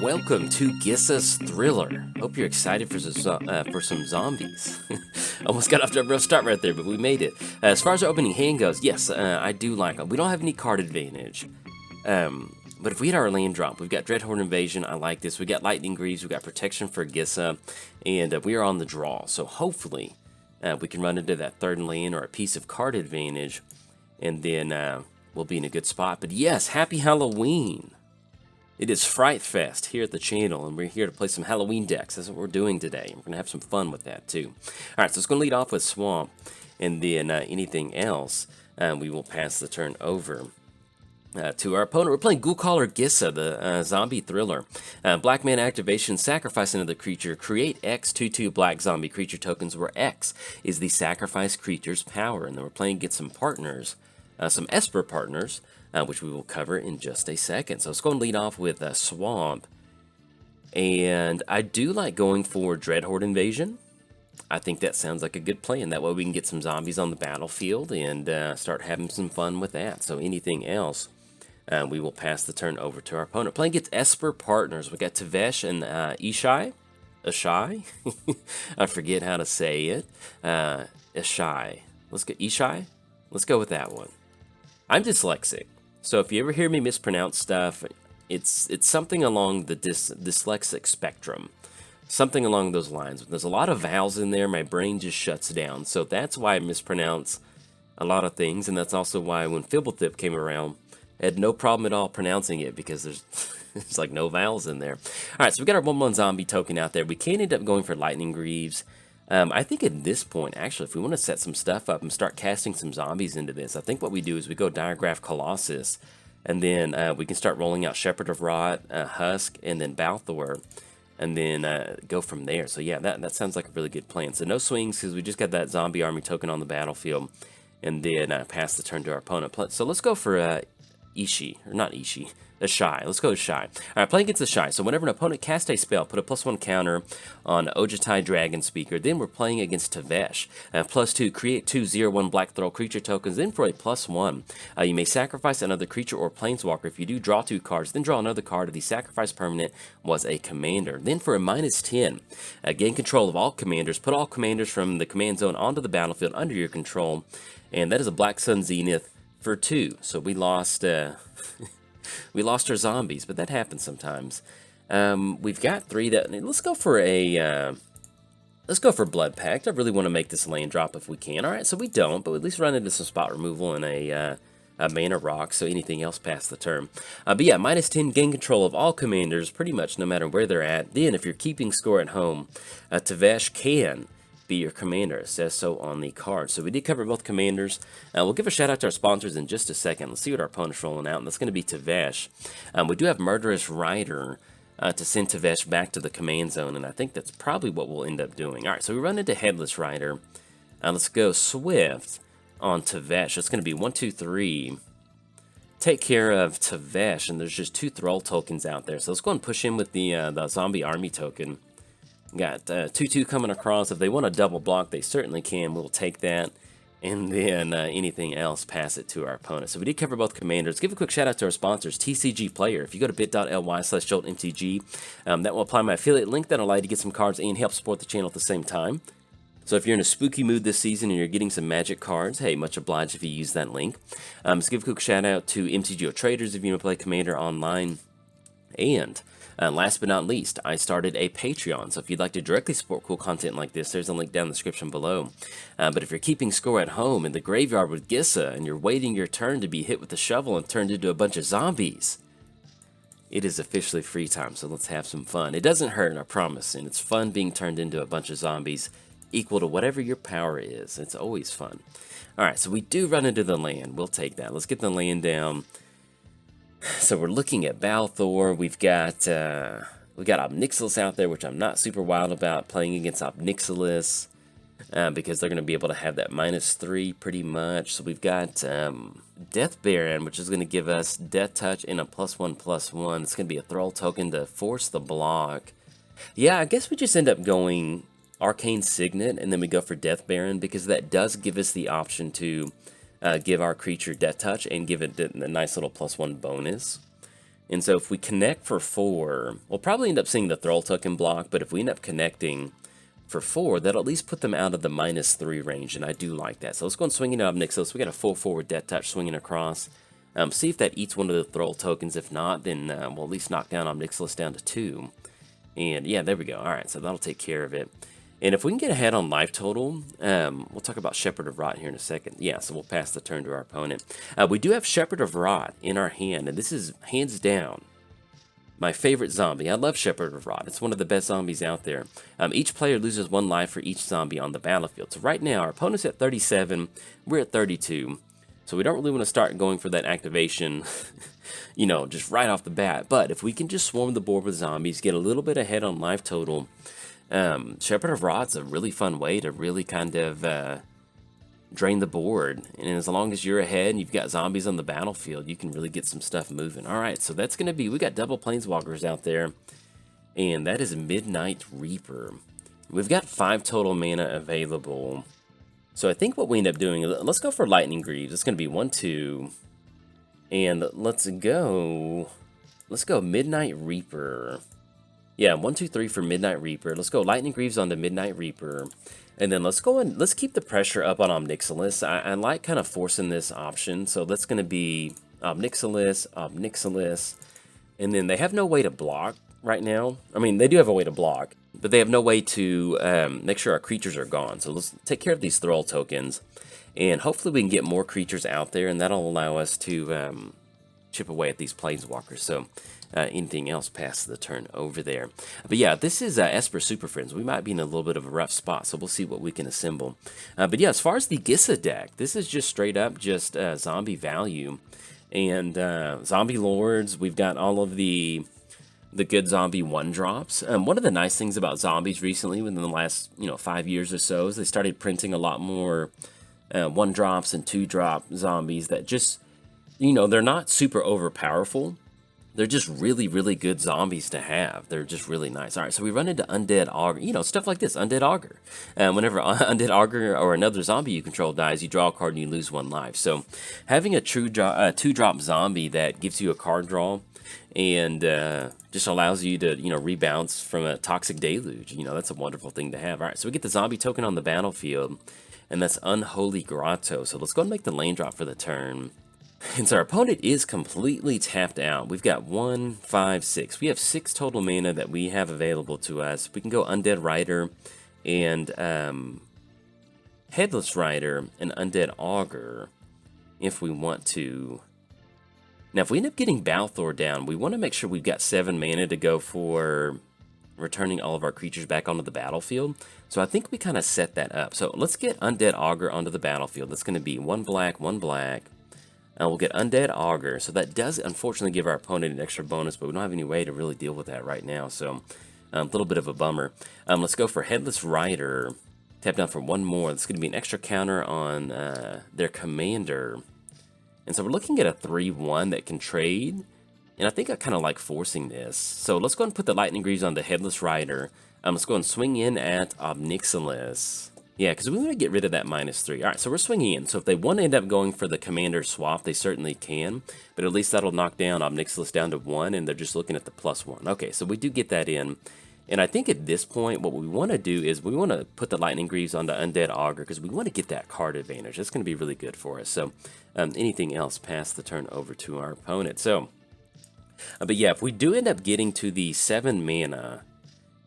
Welcome to Gisa's Thriller. Hope you're excited for some zombies. Almost got off to a rough start right there, but we made it. As far as our opening hand goes, yes, I do like them. We don't have any card advantage. But if we hit our land drop, we've got Dreadhorde Invasion. I like this. We got Lightning Greaves. We got Protection for Gisa, and we are on the draw. So hopefully, we can run into that third land or a piece of card advantage, and then we'll be in a good spot. But yes, happy Halloween! It is Fright Fest here at the channel, and we're here to play some Halloween decks. That's what we're doing today. We're going to have some fun with that, too. Alright, so it's going to lead off with Swamp, and then anything else, we will pass the turn over to our opponent. We're playing Ghoulcaller Gisa, the zombie thriller. Black mana activation, sacrifice another creature, create X 2/2 black zombie creature tokens, where X is the sacrifice creature's power. And then we're playing against some partners, some Esper partners, which we will cover in just a second. So let's go and lead off with Swamp. And I do like going for Dreadhorde Invasion. I think that sounds like a good plan. That way we can get some zombies on the battlefield and start having some fun with that. So anything else, we will pass the turn over to our opponent. Playing against Esper partners, we got Tevesh and Ishai. Ishai? I forget how to say it. Ishai. Let's go Ishai? Let's go with that one. I'm dyslexic. So if you ever hear me mispronounce stuff, it's something along the dyslexic spectrum. Something along those lines. There's a lot of vowels in there, my brain just shuts down. So that's why I mispronounce a lot of things, and that's also why when Fibblethip came around, I had no problem at all pronouncing it, because there's there's like no vowels in there. Alright, so we got our 1/1 zombie token out there. We can end up going for Lightning Greaves. I think at this point, actually, if we want to set some stuff up and start casting some zombies into this, I think what we do is we go Diregraph Colossus, and then we can start rolling out Shepherd of Rot, Husk, and then Balthor, and then go from there. So yeah, that sounds like a really good plan. So no swings, because we just got that zombie army token on the battlefield, and then pass the turn to our opponent. So let's go for Ishai, or not Ishai, Ishai. Let's go Ishai. Alright, playing against Ishai. So whenever an opponent casts a spell, put a +1 counter on Ojutai Dragon Speaker. Then we're playing against Tevesh. +2, create 2 0/1 Black Throw creature tokens. Then for a +1, you may sacrifice another creature or planeswalker. If you do, draw 2 cards, then draw another card if the sacrifice permanent was a commander. Then for a -10, gain control of all commanders. Put all commanders from the command zone onto the battlefield under your control. And that is a Black Sun Zenith for 2. So we lost we lost our zombies, but that happens sometimes. We've got 3 that let's go for Blood Pact. I really want to make this land drop if we can. Alright, so we don't, but at least run into some spot removal and a mana rock, so anything else past the turn. But yeah, -10, gain control of all commanders, pretty much no matter where they're at. Then if you're keeping score at home, Tevesh can be your commander. It says so on the card. So we did cover both commanders. We'll give a shout out to our sponsors in just a second. Let's see what our opponent's rolling out, and that's going to be Tevesh. We do have Murderous Rider to send Tevesh back to the command zone, and I think that's probably what we'll end up doing. Alright, so we run into Headless Rider. Let's go Swift on Tevesh. It's going to be 1, 2, 3. Take care of Tevesh, and there's just 2 Thrall tokens out there. So let's go and push in with the zombie army token. Got 2/2 coming across. If they want a double block, they certainly can. We'll take that. And then anything else, pass it to our opponent. So we did cover both commanders. Give a quick shout out to our sponsors, TCG Player. If you go to bit.ly/JoltMTG, that will apply my affiliate link. That'll allow you to get some cards and help support the channel at the same time. So if you're in a spooky mood this season and you're getting some magic cards, hey, much obliged if you use that link. Let's give a quick shout out to MTGOTraders if you want to play Commander online. And last but not least, I started a Patreon, so if you'd like to directly support cool content like this, there's a link down in the description below. But if you're keeping score at home in the graveyard with Gisa, and you're waiting your turn to be hit with a shovel and turned into a bunch of zombies, it is officially free time, so let's have some fun. It doesn't hurt, I promise, and it's fun being turned into a bunch of zombies equal to whatever your power is. It's always fun. Alright, so we do run into the land. We'll take that. Let's get the land down. So we're looking at Balthor. We've got Obnixilis out there, which I'm not super wild about playing against Obnixilis because they're going to be able to have that -3 pretty much. So we've got Death Baron, which is going to give us Death Touch and a +1/+1. It's going to be a Thrall token to force the block. Yeah, I guess we just end up going Arcane Signet, and then we go for Death Baron, because that does give us the option to give our creature Death Touch and give it a nice little +1 bonus. And so if we connect for 4, we'll probably end up seeing the Thrall token block, but if we end up connecting for 4, that'll at least put them out of the -3 range, and I do like that. So let's go and swing it up Obnixilis. We got a full forward Death Touch swinging across. See if that eats one of the Thrall tokens. If not, then we'll at least knock down Obnixilis down to 2. And yeah, there we go. Alright, so that'll take care of it. And if we can get ahead on life total, we'll talk about Shepherd of Rot here in a second. Yeah, so we'll pass the turn to our opponent. We do have Shepherd of Rot in our hand, and this is hands down my favorite zombie. I love Shepherd of Rot. It's one of the best zombies out there. Each player loses 1 life for each zombie on the battlefield. So right now, our opponent's at 37, we're at 32. So we don't really want to start going for that activation, you know, just right off the bat. But if we can just swarm the board with zombies, get a little bit ahead on life total, Shepherd of Rot's a really fun way to really kind of drain the board. And as long as you're ahead and you've got zombies on the battlefield, you can really get some stuff moving. Alright, so that's going to be, we got double Planeswalkers out there. And that is Midnight Reaper. We've got 5 total mana available. So I think what we end up doing, let's go for Lightning Greaves. It's going to be 1, 2. And let's go Midnight Reaper. Yeah, 1, 2, 3 for Midnight Reaper. Let's go Lightning Greaves onto Midnight Reaper. And then let's go and let's keep the pressure up on Obnixilis. I like kind of forcing this option. So that's going to be Obnixilis, Obnixilis. And then they have no way to block right now. I mean, they do have a way to block, but they have no way to make sure our creatures are gone. So let's take care of these Thrall tokens. And hopefully we can get more creatures out there, and that'll allow us to chip away at these Planeswalkers. So anything else past the turn over there. But yeah, this is Esper Super Friends. We might be in a little bit of a rough spot, so we'll see what we can assemble. But yeah, as far as the Gisa deck, this is just straight up just zombie value. And zombie lords, we've got all of the good zombie 1-drops. One of the nice things about zombies recently, within the last 5 years or so, is they started printing a lot more 1-drops and 2-drop zombies that just, they're not super overpowerful. They're just really, really good zombies to have. They're just really nice. All right, so we run into Undead Augur, stuff like this, Undead Augur. Whenever Undead Augur or another zombie you control dies, you draw a card and you lose 1 life. So having a true 2-drop zombie that gives you a card draw and just allows you to, rebounce from a toxic deluge, that's a wonderful thing to have. All right, so we get the zombie token on the battlefield, and that's Unholy Grotto. So let's go and make the land drop for the turn. And so our opponent is completely tapped out. We've got 1, 5, 6. We have 6 total mana that we have available to us. We can go Undead Rider and Headless Rider and Undead Augur if we want to. Now, if we end up getting Balthor down, we want to make sure we've got 7 mana to go for returning all of our creatures back onto the battlefield. So I think we kind of set that up. So let's get Undead Augur onto the battlefield. That's going to be 1 black, 1 black. We'll get Undead Augur. So that does unfortunately give our opponent an extra bonus, but we don't have any way to really deal with that right now. So a little bit of a bummer. Let's go for Headless Rider. Tap down for 1 more. That's going to be an extra counter on their commander. And so we're looking at a 3-1 that can trade. And I think I kind of like forcing this. So let's go and put the Lightning Greaves on the Headless Rider. Let's go and swing in at Obnixilis. Yeah, because we want to get rid of that -3. All right, so we're swinging in. So if they want to end up going for the commander swap, they certainly can. But at least that'll knock down Obnixilis down to 1, and they're just looking at the +1. Okay, so we do get that in. And I think at this point, what we want to do is we want to put the Lightning Greaves on the Undead Augur because we want to get that card advantage. That's going to be really good for us. So anything else past the turn over to our opponent. So, but yeah, if we do end up getting to the 7 mana,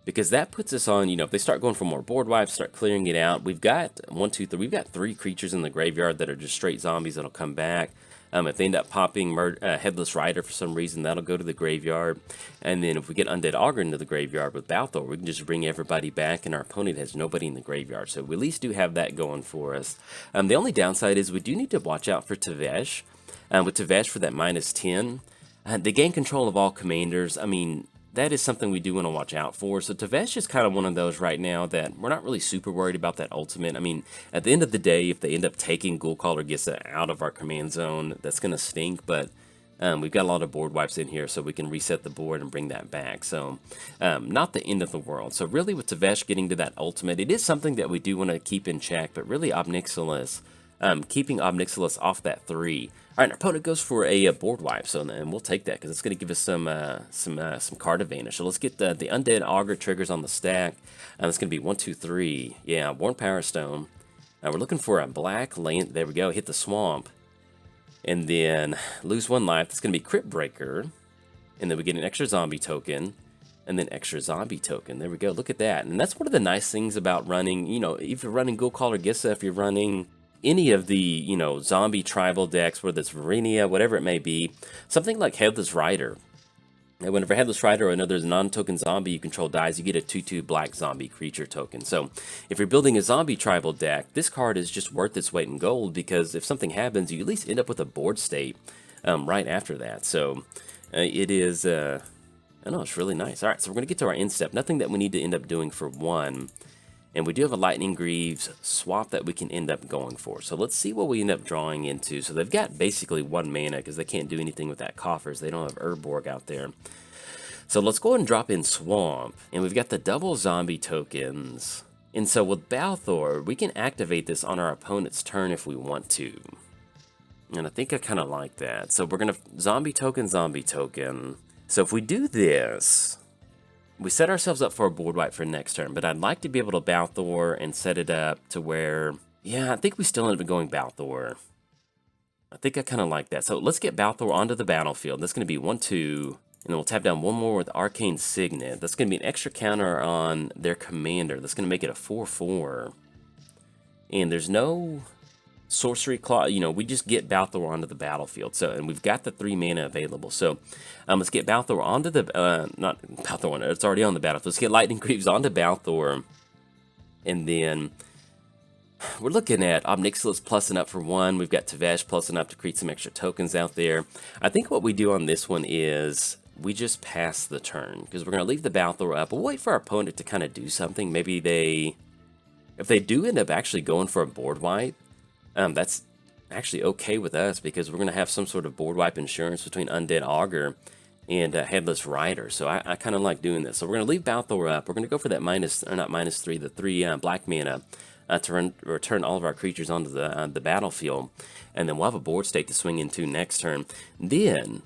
because that puts us on, if they start going for more board wipes, start clearing it out, we've got 1, 2, 3, we've got 3 creatures in the graveyard that are just straight zombies that'll come back. If they end up popping Headless Rider for some reason, that'll go to the graveyard. And then if we get Undead Augur into the graveyard with Balthor, we can just bring everybody back, and our opponent has nobody in the graveyard. So we at least do have that going for us. The only downside is we do need to watch out for Tevesh. With Tevesh for that -10, they gain control of all commanders. I mean, that is something we do want to watch out for. So Tevesh is kind of one of those right now that we're not really super worried about that ultimate. I mean, at the end of the day, if they end up taking Ghoulcaller Gisa out of our command zone, that's going to stink. But we've got a lot of board wipes in here, so we can reset the board and bring that back. So not the end of the world. So really with Tevesh getting to that ultimate, it is something that we do want to keep in check. But really Obnixilis keeping Obnixilis off that 3. All right, our opponent goes for a board wipe, so and we'll take that because it's going to give us some card advantage. So let's get the Undead Augur triggers on the stack. That's going to be 1, 2, 3. Yeah, Born Power Stone. We're looking for a black land. There we go. Hit the swamp, and then lose 1 life. That's going to be Crypt Breaker, and then we get an extra zombie token, and then extra zombie token. There we go. Look at that. And that's one of the nice things about running. You know, if you're running Ghoulcaller Gisa, if you're running any of the, you know, zombie tribal decks, whether it's Verenia, whatever it may be, something like Headless Rider. And whenever Headless Rider or another non-token zombie you control dies, you get a 2/2 black zombie creature token. So if you're building a zombie tribal deck, this card is just worth its weight in gold, because if something happens, you at least end up with a board state right after that. So it is, I don't know, it's really nice. All right, so we're going to get to our end step. Nothing that we need to end up doing for 1. And we do have a Lightning Greaves swap that we can end up going for. So let's see what we end up drawing into. So they've got basically 1 mana because they can't do anything with that Coffers. They don't have Urborg out there. So let's go ahead and drop in Swamp. And we've got the double zombie tokens. And so with Balthor, we can activate this on our opponent's turn if we want to. And I think I kind of like that. So we're going to zombie token, zombie token. So if we do this, we set ourselves up for a board wipe for next turn, but I'd like to be able to Balthor and set it up to where, yeah, I think we still end up going Balthor. I think I kind of like that. So let's get Balthor onto the battlefield. That's going to be 1, 2, and then we'll tap down 1 more with Arcane Signet. That's going to be an extra counter on their commander. That's going to make it a 4/4. And there's no sorcery claw, you know, we just get Balthor onto the battlefield. So, and we've got the 3 mana available. So, let's get Balthor onto the, not Balthor, it's already on the battlefield. Let's get Lightning Greaves onto Balthor. And then we're looking at Obnixilis plussing up for 1. We've got Tevesh plussing up to create some extra tokens out there. I think what we do on this one is we just pass the turn, because we're going to leave the Balthor up. We'll wait for our opponent to kind of do something. Maybe if they do end up actually going for a board wipe, that's actually okay with us, because we're going to have some sort of board wipe insurance between Undead Augur and Headless Rider. So I kind of like doing this. So we're going to leave Balthor up. We're going to go for that the 3 black mana to return all of our creatures onto the battlefield. And then we'll have a board state to swing into next turn. Then,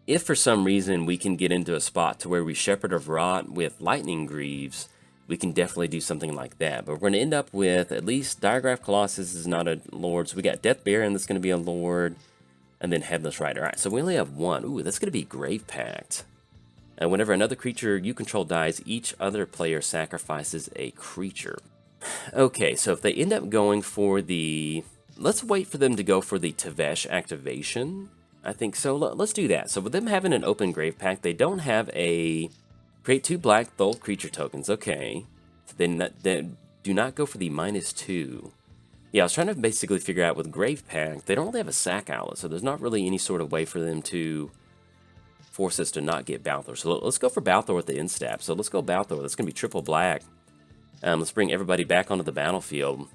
if for some reason we can get into a spot to where we Shepherd of Rot with Lightning Greaves, we can definitely do something like that. But we're going to end up with, at least Diregraph Colossus is not a Lord. So we got Death Baron that's going to be a Lord. And then Headless Rider. All right, so we only have 1. Ooh, that's going to be Grave Pact. And whenever another creature you control dies, each other player sacrifices a creature. Okay, so if they end up going for the... Let's wait for them to go for the Tevesh activation. I think so. Let's do that. So with them having an open Grave Pact, they don't have a... Create 2 black Thoth creature tokens. Okay. So they do not go for the -2. Yeah, I was trying to basically figure out with Grave Pact, they don't really have a sack outlet, so there's not really any sort of way for them to force us to not get Balthor. So let's go for Balthor with the end step. So let's go Balthor. That's going to be triple black. Let's bring everybody back onto the battlefield.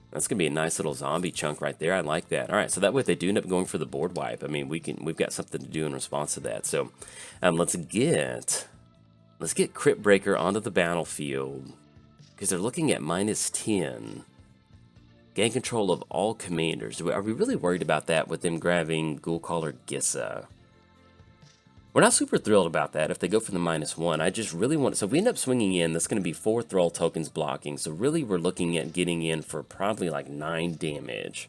That's going to be a nice little zombie chunk right there. I like that. All right, so that way if they do end up going for the board wipe, I mean, we've got something to do in response to that. So let's get Crypt Breaker onto the battlefield, because they're looking at -10. Gain control of all commanders. Are we really worried about that with them grabbing Ghoulcaller Gisa? We're not super thrilled about that if they go for the -1. I just really want... So if we end up swinging in, that's going to be 4 Thrall tokens blocking. So really we're looking at getting in for probably like 9 damage.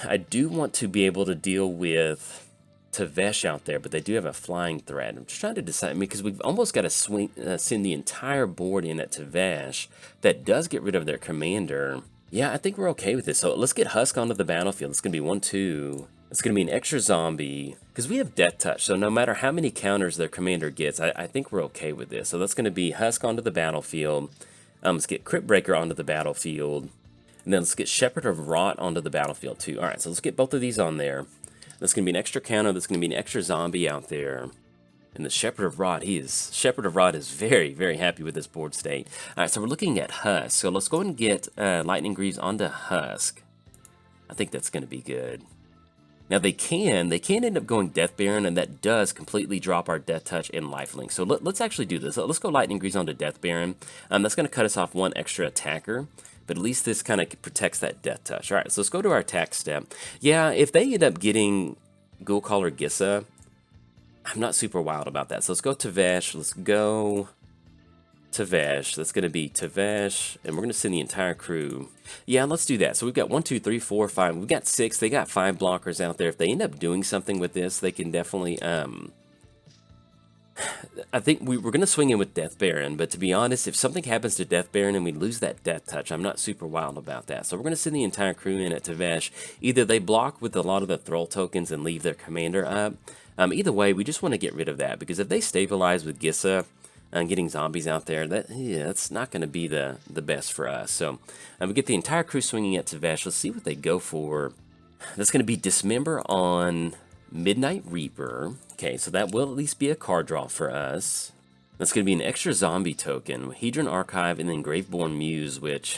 I do want to be able to deal with Tevesh out there, but they do have a flying threat. I'm just trying to decide, because we've almost got to send the entire board in at Tevesh. That does get rid of their commander. Yeah, I think we're okay with this. So let's get Husk onto the battlefield. It's going to be 1, 2. It's going to be an extra zombie, because we have Death Touch. So no matter how many counters their commander gets, I think we're okay with this. So that's going to be Husk onto the battlefield. Let's get Crypt Breaker onto the battlefield. And then let's get Shepherd of Rot onto the battlefield too. All right, so let's get both of these on there. That's going to be an extra counter. That's going to be an extra zombie out there. And the Shepherd of Rot, Shepherd of Rot is very, very happy with this board state. All right, so we're looking at Husk. So let's go ahead and get Lightning Greaves onto Husk. I think that's going to be good. Now they can end up going Death Baron, and that does completely drop our Death Touch and Lifelink. So let's actually do this. Let's go Lightning Greaves onto Death Baron. That's going to cut us off 1 extra attacker. but at least this kind of protects that death touch. All right, so let's go to our attack step. Yeah, if they end up getting Ghoulcaller Gisa, I'm not super wild about that. So let's go Tevesh. Let's go Tevesh. That's going to be Tevesh, and we're going to send the entire crew. Yeah, let's do that. So we've got 1, 2, 3, 4, 5. We've got 6. They got 5 blockers out there. If they end up doing something with this, they can definitely. I think we're going to swing in with Death Baron, but to be honest, if something happens to Death Baron and we lose that Death Touch, I'm not super wild about that. So we're going to send the entire crew in at Tevesh. Either they block with a lot of the Thrall tokens and leave their commander up. Either way, we just want to get rid of that, because if they stabilize with Gisa and getting zombies out there, that's not going to be the best for us. So we get the entire crew swinging at Tevesh. Let's see what they go for. That's going to be Dismember on Midnight Reaper. Okay, so that will at least be a card draw for us. That's going to be an extra zombie token, Hedron Archive, and then Graveborn Muse, which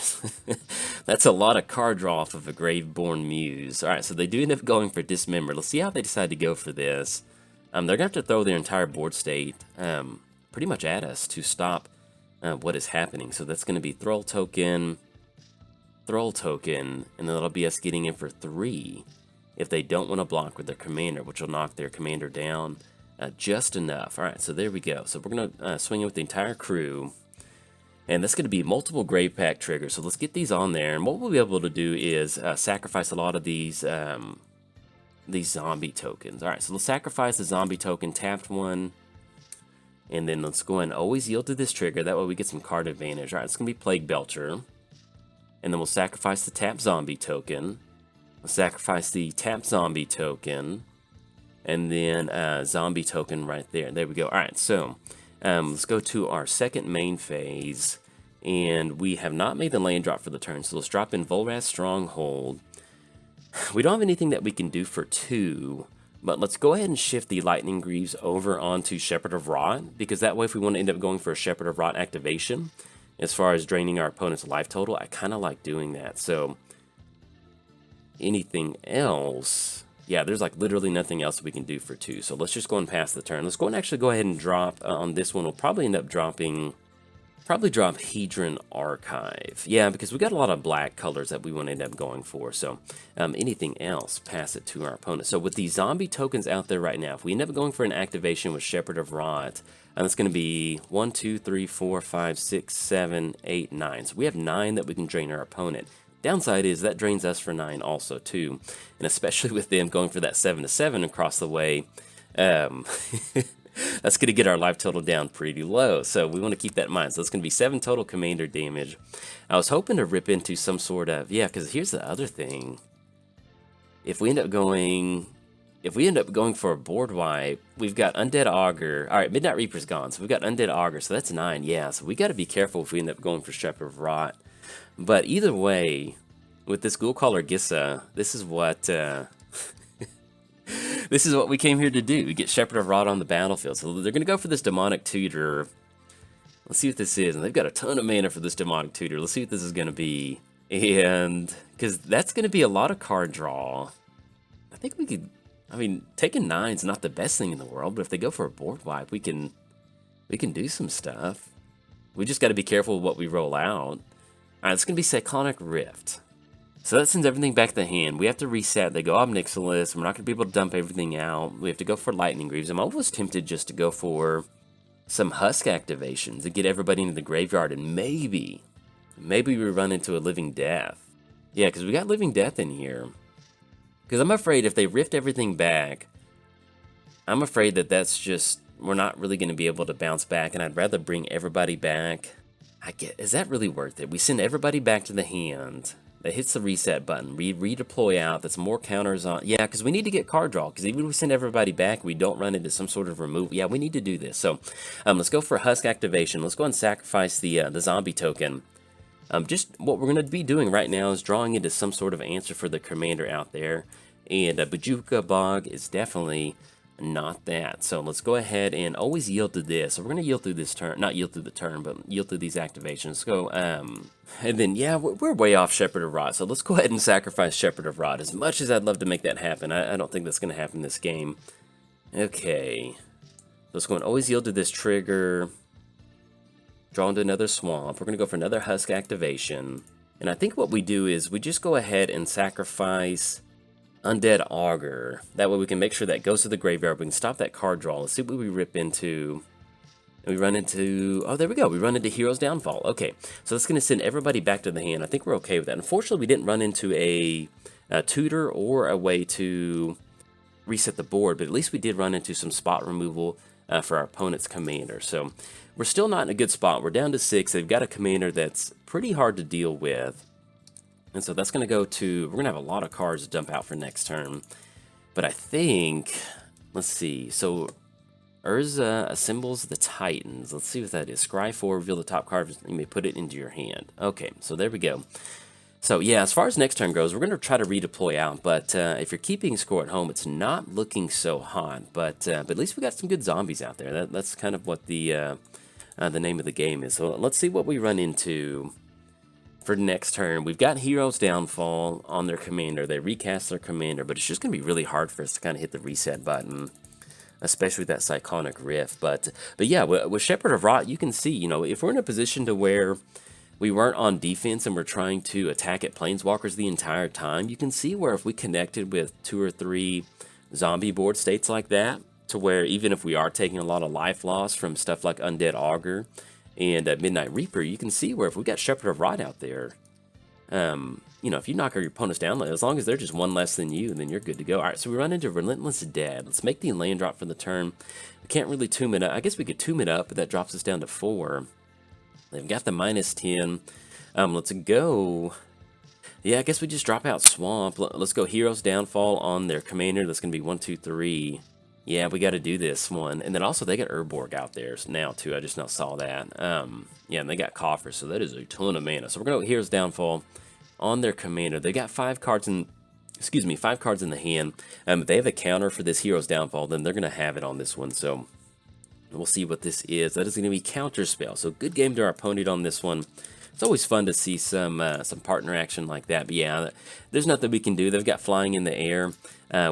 that's a lot of card draw off of a Graveborn Muse. All right, so they do end up going for Dismember. Let's see how they decide to go for this. They're going to have to throw their entire board state pretty much at us to stop what is happening. So that's going to be Thrall token, and then that'll be us getting in for 3 if they don't want to block with their commander, which will knock their commander down just enough. All right, so there we go. So we're going to swing in with the entire crew, and that's going to be multiple Grave Pack triggers. So let's get these on there, and what we'll be able to do is sacrifice a lot of these zombie tokens. All right, so let's sacrifice the zombie token, tapped one, and then let's go and always yield to this trigger. That way we get some card advantage. All right, it's going to be Plague Belcher. And then we'll sacrifice the tap zombie token. We'll sacrifice the tap zombie token. And then zombie token right there. There we go. All right, so let's go to our second main phase. And we have not made the land drop for the turn. So let's drop in Volrath's Stronghold. We don't have anything that we can do for 2. But let's go ahead and shift the Lightning Greaves over onto Shepherd of Rot, because that way if we want to end up going for a Shepherd of Rot activation, as far as draining our opponent's life total, I kind of like doing that. So anything else, yeah, there's like literally nothing else we can do for 2. So let's just go and pass the turn. Let's go and actually go ahead and drop on this one. We'll probably end up dropping... drop Hedron Archive. Yeah, because we got a lot of black colors that we want to end up going for. So anything else, pass it to our opponent. So with these zombie tokens out there right now, if we end up going for an activation with Shepherd of Rot, it's going to be 1, 2, 3, 4, 5, 6, 7, 8, 9. So we have 9 that we can drain our opponent. Downside is that drains us for 9 also too. And especially with them going for that 7/7 across the way, that's going to get our life total down pretty low, so we want to keep that in mind. So it's going to be 7 total commander damage. I was hoping to rip into some sort of... Yeah, because here's the other thing. If we end up going for a board wipe, we've got Undead Augur. All right, Midnight Reaper's gone, so we've got Undead Augur, so that's 9. Yeah, so we got to be careful if we end up going for Shepherd of Rot. But either way, with this Ghoulcaller Gisa, this is what... This is what we came here to do. We get Shepherd of Rot on the battlefield. So they're going to go for this Demonic Tutor. Let's see what this is. And they've got a ton of mana for this Demonic Tutor. Let's see what this is going to be. And because that's going to be a lot of card draw. I think we could... I mean, taking 9's not the best thing in the world. But if they go for a board wipe, we can do some stuff. We just got to be careful with what we roll out. Alright, it's going to be Cyclonic Rift. So that sends everything back to the hand. We have to reset. They go Obnixilis. We're not going to be able to dump everything out. We have to go for Lightning Greaves. I'm almost tempted just to go for some Husk activations and get everybody into the graveyard. And maybe we run into a Living Death. Yeah, because we got Living Death in here. Because I'm afraid if they rift everything back, I'm afraid that that's just... We're not really going to be able to bounce back. And I'd rather bring everybody back. Is that really worth it? We send everybody back to the hand... That hits the reset button. We redeploy out. That's more counters on. Yeah, because we need to get card draw. Because even if we send everybody back, we don't run into some sort of removal. Yeah, we need to do this. So let's go for Husk activation. Let's go and sacrifice the zombie token. Just what we're going to be doing right now is drawing into some sort of answer for the commander out there. And Bojuka Bog is definitely not that. So let's go ahead and always yield to this. So we're going to yield through this turn. Not yield through the turn, but yield through these activations. Let's go... And then, yeah, we're way off Shepherd of Rot, so let's go ahead and sacrifice Shepherd of Rot. As much as I'd love to make that happen, I don't think that's going to happen this game. Okay. Let's go and always yield to this trigger. Draw into another swamp. We're going to go for another Husk activation. And I think what we do is we just go ahead and sacrifice Undead Augur. That way we can make sure that goes to the graveyard. We can stop that card draw. Let's see what we rip into. And we run into, oh, there we go. We run into Hero's Downfall. Okay, so that's going to send everybody back to the hand. I think we're okay with that. Unfortunately, we didn't run into a tutor or a way to reset the board, but at least we did run into some spot removal for our opponent's commander. So we're still not in a good spot. We're down to 6. They've got a commander that's pretty hard to deal with. And so that's going to go to, we're going to have a lot of cards to dump out for next turn. But I think, let's see, so Urza assembles the Titans. Let's see what that is. Scry 4, reveal the top card, you may put it into your hand. Okay, so there we go. So yeah, as far as next turn goes, we're going to try to redeploy out, but if you're keeping score at home, it's not looking so hot, but at least we got some good zombies out there. That's kind of what the name of the game is. So let's see what we run into for next turn. We've got Hero's Downfall on their commander. They recast their commander, but it's just going to be really hard for us to kind of hit the reset button, especially with that Cyclonic Rift. But yeah, with Shepherd of Rot, you can see, you know, if we're in a position to where we weren't on defense and we're trying to attack at Planeswalkers the entire time, you can see where if we connected with 2 or 3 zombie board states like that, to where even if we are taking a lot of life loss from stuff like Undead Augur and Midnight Reaper, you can see where if we got Shepherd of Rot out there, you know, if you knock your opponents down, as long as they're just 1 less than you, then you're good to go. All right, so we run into Relentless Dead. Let's make the land drop for the turn. We can't really tomb it up. I guess we could tomb it up, but that drops us down to 4. They've got the -10. Let's go. Yeah, I guess we just drop out Swamp. Let's go Hero's Downfall on their commander. That's going to be 1, 2, 3. Yeah, we got to do this one. And then also they got Urborg out there now, too. I just now saw that. Yeah, and they got Coffers, so that is a ton of mana. So we're going to go Hero's Downfall on their commander. They got 5 cards in... Excuse me, 5 cards in the hand. If they have a counter for this Hero's Downfall, then they're going to have it on this one, so... We'll see what this is. That is going to be Counterspell. So good game to our opponent on this one. It's always fun to see some partner action like that. But yeah, there's nothing we can do. They've got flying in the air.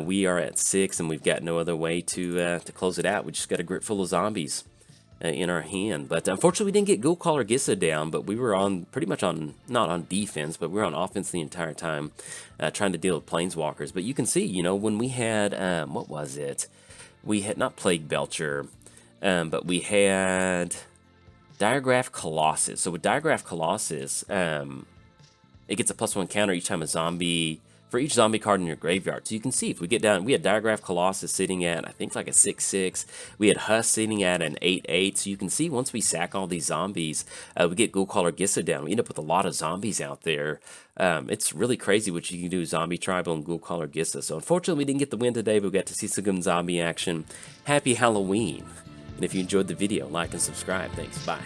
We are at 6, and we've got no other way to close it out. We just got a grip full of zombies in our hand. But unfortunately, we didn't get Ghoulcaller Gisa down. But we were on pretty much on, not on defense, but we were on offense the entire time, trying to deal with Planeswalkers. But you can see, you know, when we had, what was it? We had not Plague Belcher. But we had Diregraph Colossus. So with Diregraph Colossus, it gets a +1 counter each time a zombie, for each zombie card in your graveyard. So you can see if we get down, we had Diregraph Colossus sitting at, I think, like a 6/6. We had Husk sitting at an 8/8. So you can see once we sack all these zombies, we get Ghoulcaller Gisa down. We end up with a lot of zombies out there. It's really crazy what you can do, Zombie Tribal and Ghoulcaller Gisa. So unfortunately, we didn't get the win today, but we got to see some good zombie action. Happy Halloween. And if you enjoyed the video, like and subscribe. Thanks. Bye.